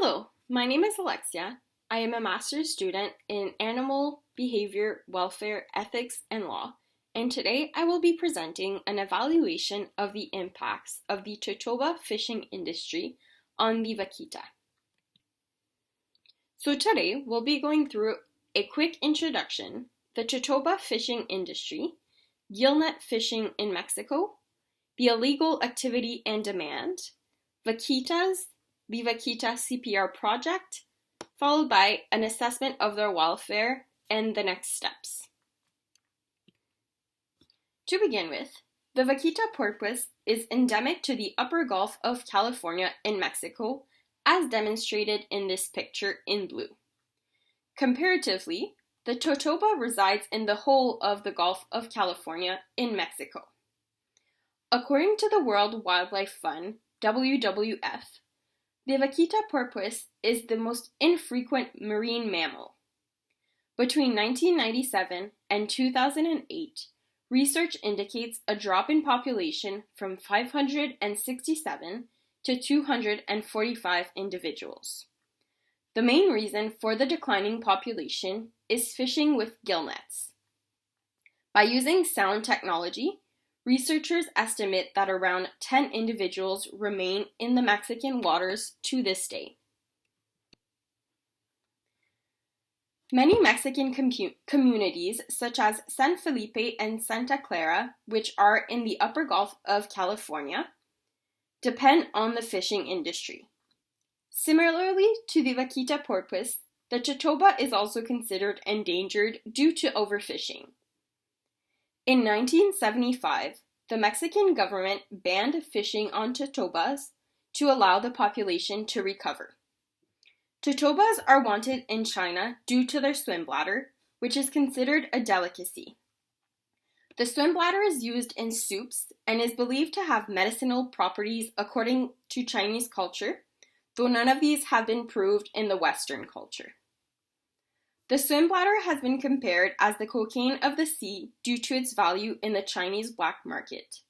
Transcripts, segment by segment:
Hello, my name is Alexia. I am a master's student in Animal Behavior, Welfare, Ethics, and Law, and today I will be presenting an evaluation of the impacts of the Totoaba fishing industry on the Vaquita. So today we'll be going through a quick introduction, the Totoaba fishing industry, gillnet fishing in Mexico, the illegal activity and demand, Vaquitas, the Vaquita CPR project, followed by an assessment of their welfare and the next steps. To begin with, the Vaquita porpoise is endemic to the upper Gulf of California in Mexico, as demonstrated in this picture in blue. Comparatively, the Totoaba resides in the whole of the Gulf of California in Mexico. According to the World Wildlife Fund, WWF, the Vaquita porpoise is the most infrequent marine mammal. Between 1997 and 2008, research indicates a drop in population from 567 to 245 individuals. The main reason for the declining population is fishing with gill nets. By using sound technology, researchers estimate that around 10 individuals remain in the Mexican waters to this day. Many Mexican communities, such as San Felipe and Santa Clara, which are in the upper Gulf of California, depend on the fishing industry. Similarly to the Vaquita porpoise, the Totoaba is also considered endangered due to overfishing. In 1975, the Mexican government banned fishing on Totoabas to allow the population to recover. Totoabas are wanted in China due to their swim bladder, which is considered a delicacy. The swim bladder is used in soups and is believed to have medicinal properties according to Chinese culture, though none of these have been proved in the Western culture. The swim bladder has been compared as the cocaine of the sea due to its value in the Chinese black market.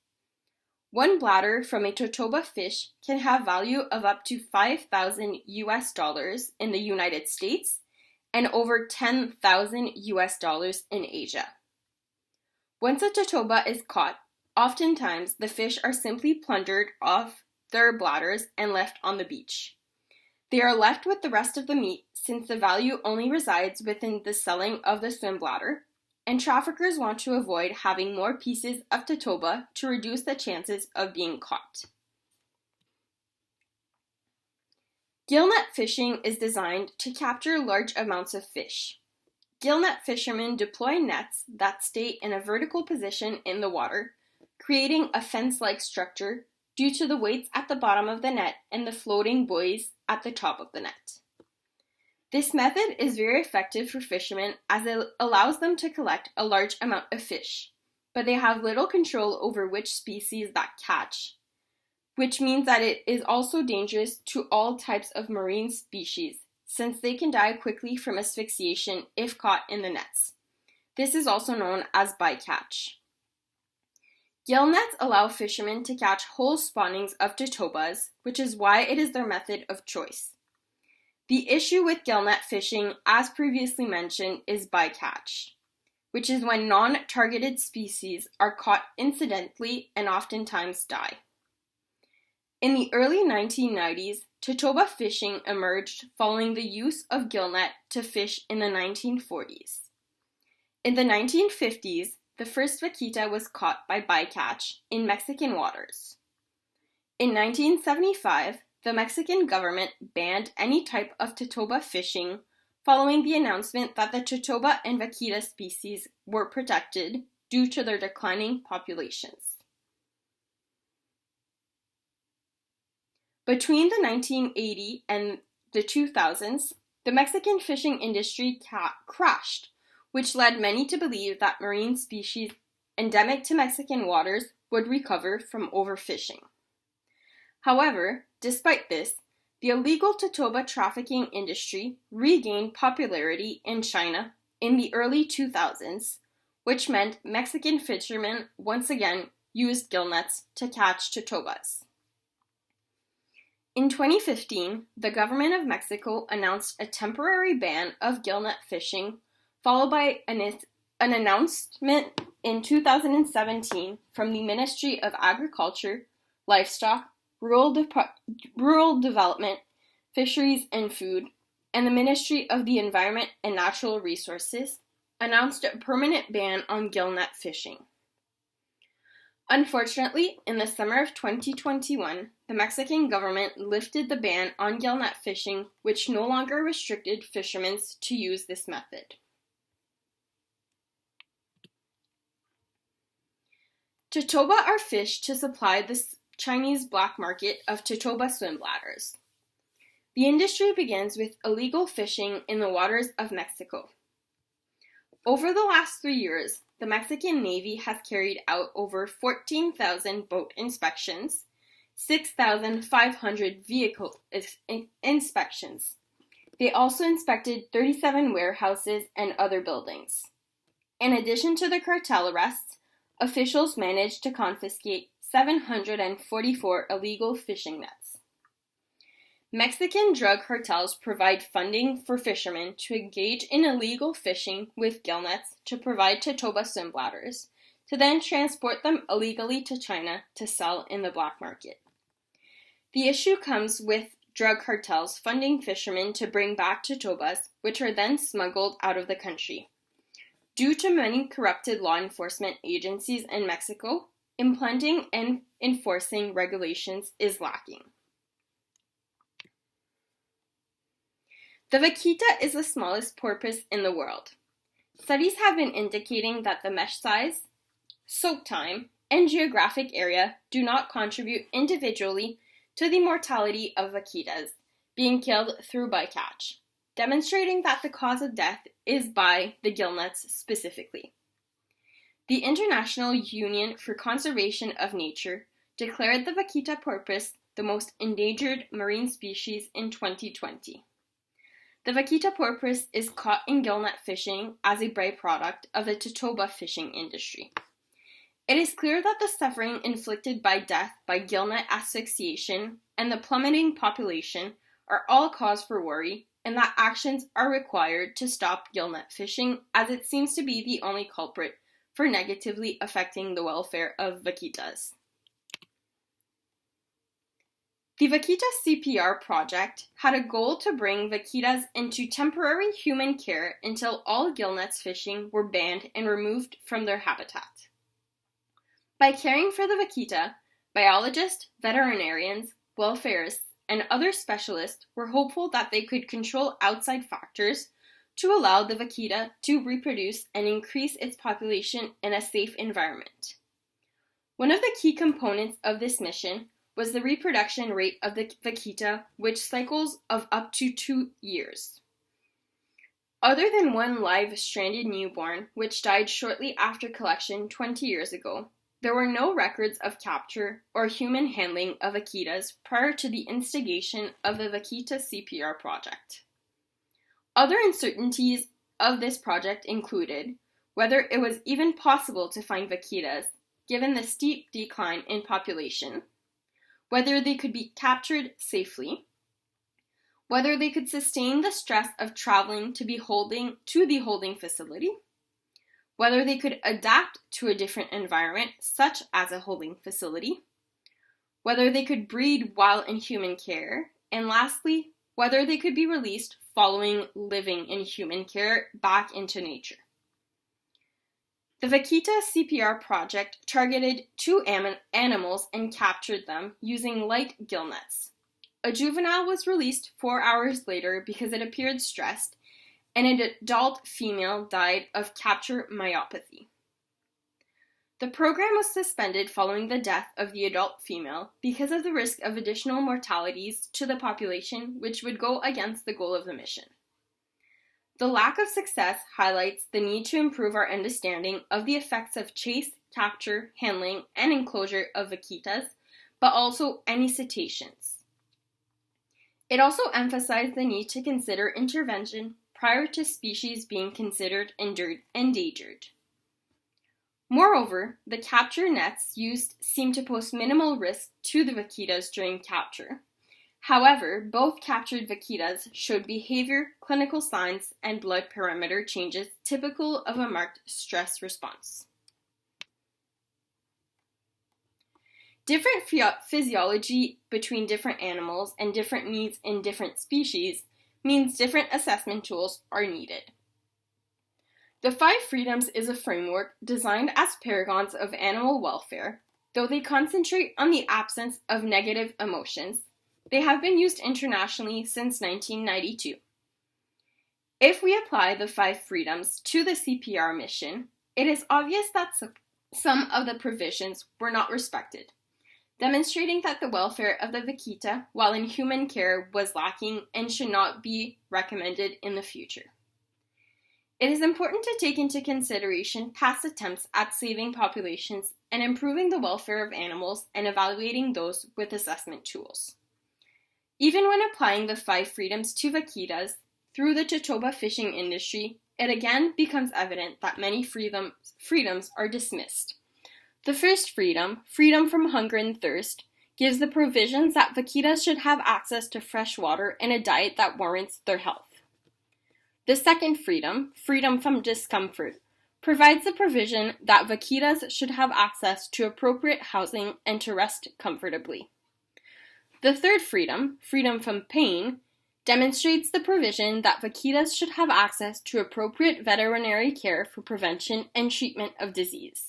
One bladder from a Totoaba fish can have value of up to $5,000 in the United States and over $10,000 in Asia. Once a Totoaba is caught, oftentimes the fish are simply plundered off their bladders and left on the beach. They are left with the rest of the meat since the value only resides within the selling of the swim bladder, and traffickers want to avoid having more pieces of Totoaba to reduce the chances of being caught. Gillnet fishing is designed to capture large amounts of fish. Gillnet fishermen deploy nets that stay in a vertical position in the water, creating a fence-like structure due to the weights at the bottom of the net and the floating buoys at the top of the net. This method is very effective for fishermen as it allows them to collect a large amount of fish, but they have little control over which species that catch, which means that it is also dangerous to all types of marine species, since they can die quickly from asphyxiation if caught in the nets. This is also known as bycatch. Gill nets allow fishermen to catch whole spawnings of Totoabas, which is why it is their method of choice. The issue with gillnet fishing, as previously mentioned, is bycatch, which is when non-targeted species are caught incidentally and oftentimes die. In the early 1990s, Totoaba fishing emerged following the use of gillnet to fish in the 1940s. In the 1950s, the first vaquita was caught by bycatch in Mexican waters. In 1975, the Mexican government banned any type of Totoaba fishing following the announcement that the Totoaba and Vaquita species were protected due to their declining populations. Between the 1980s and the 2000s, the Mexican fishing industry crashed, which led many to believe that marine species endemic to Mexican waters would recover from overfishing. However, despite this, the illegal Totoaba trafficking industry regained popularity in China in the early 2000s, which meant Mexican fishermen once again used gill nets to catch Totoabas. In 2015, the government of Mexico announced a temporary ban of gillnet fishing, followed by an announcement in 2017 from the Ministry of Agriculture, Livestock, Rural Development, Fisheries and Food, and the Ministry of the Environment and Natural Resources announced a permanent ban on gillnet fishing. Unfortunately, in the summer of 2021, the Mexican government lifted the ban on gillnet fishing, which no longer restricted fishermen to use this method. Totoaba are fished to supply the Chinese black market of Totoaba swim bladders. The industry begins with illegal fishing in the waters of Mexico. Over the last 3 years, the Mexican Navy has carried out over 14,000 boat inspections, 6,500 vehicle inspections. They also inspected 37 warehouses and other buildings. In addition to the cartel arrests, officials managed to confiscate 744 illegal fishing nets. Mexican drug cartels provide funding for fishermen to engage in illegal fishing with gill nets to provide Totoaba swim bladders, to then transport them illegally to China to sell in the black market. The issue comes with drug cartels funding fishermen to bring back Totoabas, which are then smuggled out of the country. Due to many corrupted law enforcement agencies in Mexico, implementing and enforcing regulations is lacking. The vaquita is the smallest porpoise in the world. Studies have been indicating that the mesh size, soak time, and geographic area do not contribute individually to the mortality of vaquitas being killed through bycatch, demonstrating that the cause of death is by the gill nets specifically. The International Union for Conservation of Nature declared the vaquita porpoise the most endangered marine species in 2020. The vaquita porpoise is caught in gillnet fishing as a byproduct of the Totoaba fishing industry. It is clear that the suffering inflicted by death by gillnet asphyxiation and the plummeting population are all cause for worry, and that actions are required to stop gillnet fishing, as it seems to be the only culprit for negatively affecting the welfare of vaquitas. The Vaquita CPR project had a goal to bring vaquitas into temporary human care until all gillnets fishing were banned and removed from their habitat. By caring for the vaquita, biologists, veterinarians, welfarists, and other specialists were hopeful that they could control outside factors to allow the vaquita to reproduce and increase its population in a safe environment. One of the key components of this mission was the reproduction rate of the vaquita, which cycles of up to 2 years. Other than one live stranded newborn, which died shortly after collection 20 years ago, there were no records of capture or human handling of vaquitas prior to the instigation of the Vaquita CPR project. Other uncertainties of this project included whether it was even possible to find vaquitas given the steep decline in population, whether they could be captured safely, whether they could sustain the stress of traveling to the holding facility, whether they could adapt to a different environment, such as a holding facility, whether they could breed while in human care, and lastly, whether they could be released following living in human care back into nature. The Vaquita CPR project targeted 2 animals and captured them using light gill nets. A juvenile was released 4 hours later because it appeared stressed, and an adult female died of capture myopathy. The program was suspended following the death of the adult female because of the risk of additional mortalities to the population, which would go against the goal of the mission. The lack of success highlights the need to improve our understanding of the effects of chase, capture, handling, and enclosure of vaquitas, but also any cetaceans. It also emphasized the need to consider intervention prior to species being considered endangered. Moreover, the capture nets used seem to pose minimal risk to the vaquitas during capture, However, both captured vaquitas showed behavior, clinical signs, and blood parameter changes typical of a marked stress response. Different physiology between different animals and different needs in different species means different assessment tools are needed. The 5 Freedoms is a framework designed as paragons of animal welfare. Though they concentrate on the absence of negative emotions, they have been used internationally since 1992. If we apply the 5 Freedoms to the CPR mission, it is obvious that some of the provisions were not respected, demonstrating that the welfare of the vaquita while in human care was lacking and should not be recommended in the future. It is important to take into consideration past attempts at saving populations and improving the welfare of animals and evaluating those with assessment tools. Even when applying the 5 Freedoms to vaquitas through the Totoaba fishing industry, it again becomes evident that many freedoms are dismissed. The first freedom, freedom from hunger and thirst, gives the provisions that vaquitas should have access to fresh water and a diet that warrants their health. The second freedom, freedom from discomfort, provides the provision that vaquitas should have access to appropriate housing and to rest comfortably. The third freedom, freedom from pain, demonstrates the provision that vaquitas should have access to appropriate veterinary care for prevention and treatment of disease.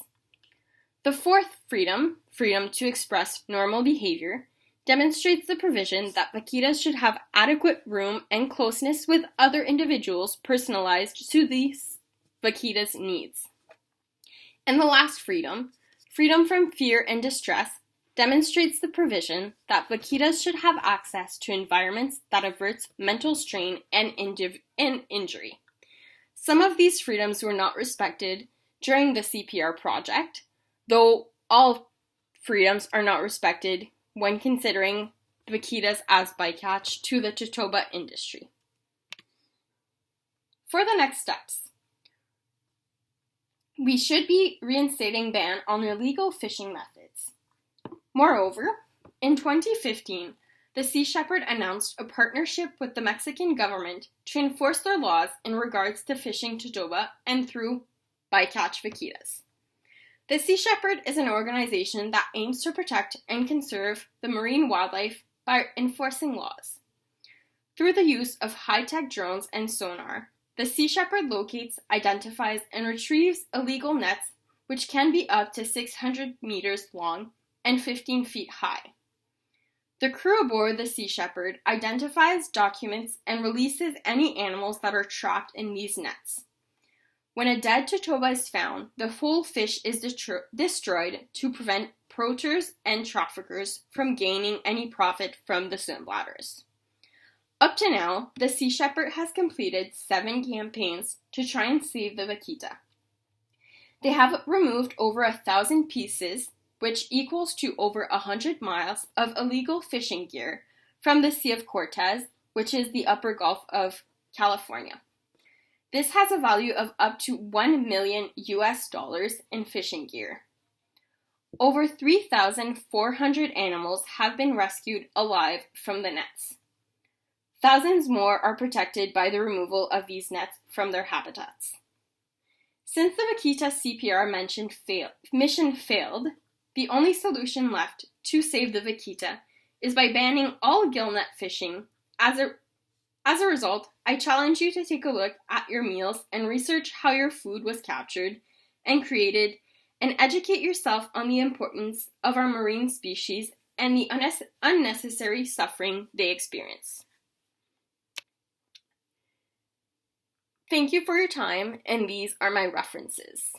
The fourth freedom, freedom to express normal behavior, demonstrates the provision that vaquitas should have adequate room and closeness with other individuals personalized to these vaquitas' needs. And the last freedom, freedom from fear and distress, demonstrates the provision that vaquitas should have access to environments that averts mental strain and injury. Some of these freedoms were not respected during the CPR project, though all freedoms are not respected when considering vaquitas as bycatch to the Totoaba industry. For the next steps, we should be reinstating ban on illegal fishing methods. Moreover, in 2015, the Sea Shepherd announced a partnership with the Mexican government to enforce their laws in regards to fishing Totoaba and through bycatch vaquitas. The Sea Shepherd is an organization that aims to protect and conserve the marine wildlife by enforcing laws. Through the use of high-tech drones and sonar, the Sea Shepherd locates, identifies, and retrieves illegal nets which can be up to 600 meters long and 15 feet high. The crew aboard the Sea Shepherd identifies, documents, and releases any animals that are trapped in these nets. When a dead Totoaba is found, the whole fish is destroyed to prevent poachers and traffickers from gaining any profit from the swim bladders. Up to now, the Sea Shepherd has completed 7 campaigns to try and save the vaquita. They have removed over 1,000 pieces, which equals to over 100 miles of illegal fishing gear from the Sea of Cortez, which is the upper Gulf of California. This has a value of up to $1 million in fishing gear. Over 3,400 animals have been rescued alive from the nets. Thousands more are protected by the removal of these nets from their habitats. Since the Vaquita CPR mission failed, the only solution left to save the vaquita is by banning all gillnet fishing. As a result, I challenge you to take a look at your meals and research how your food was captured and created, and educate yourself on the importance of our marine species and the unnecessary suffering they experience. Thank you for your time, and these are my references.